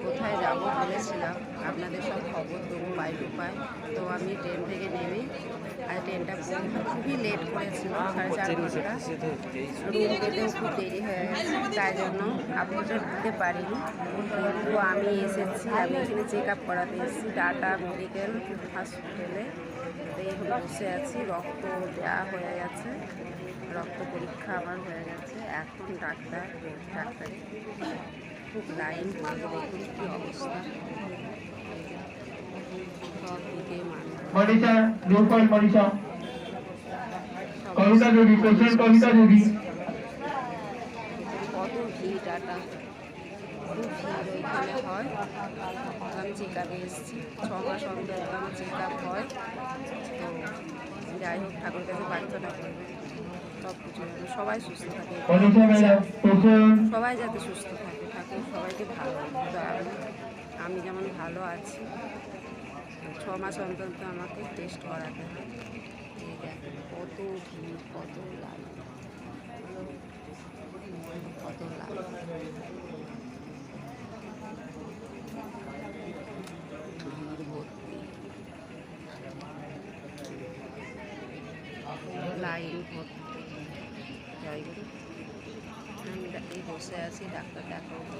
কোথায় যাব বলেছিলাম, আপনাদের সব খবর দেবো বাই টু বাই। তো আমি ট্রেন থেকে নেমে, আর ট্রেনটা খুবই লেট করেছিল, 4.5 ঘন্টা। রুম পেতেও খুব দেরি হয়ে গেছে, তাই জন্য আপলোডটা দিতে পারিনি। কিন্তু আমি এসেছি, আমি এখানে চেক আপ করাতে এসেছি টাটা মেডিকেল হসপিটালে। তো এখানে বসে আছি, রক্ত দেওয়া হয়ে গেছে, রক্ত পরীক্ষা আমার হয়ে গেছে। এখন ডাক্তারে খুব লাইন পড়ে, দেখুন কী অবস্থা, সব দিকে মানুষ, মনীষা লোকাল মনীষা কত ভিড় টাটা, খুব ভিড় ওইখানে হয়। আমি চেক আপে এসেছি, 6 মাস অন্তর আমার চেক আপ হয়। তো যাই হোক, ঠাকুর কাছে প্রার্থনা করবে সব কিছু যেন সবাই সুস্থ থাকে, সবাই যাতে সুস্থ থাকে, ঠাকুর সবাইকে ভালো রাখবে। আমি যেমন ভালো আছি, 6 মাস অন্তর আমাকে টেস্ট করাতে হয়। এই দেখেন কত ভিড়, কত লাইন, কত লাইন ভর্তি। যাই হোক, আমি বসে আছি, ডাক্তার দেখাবো।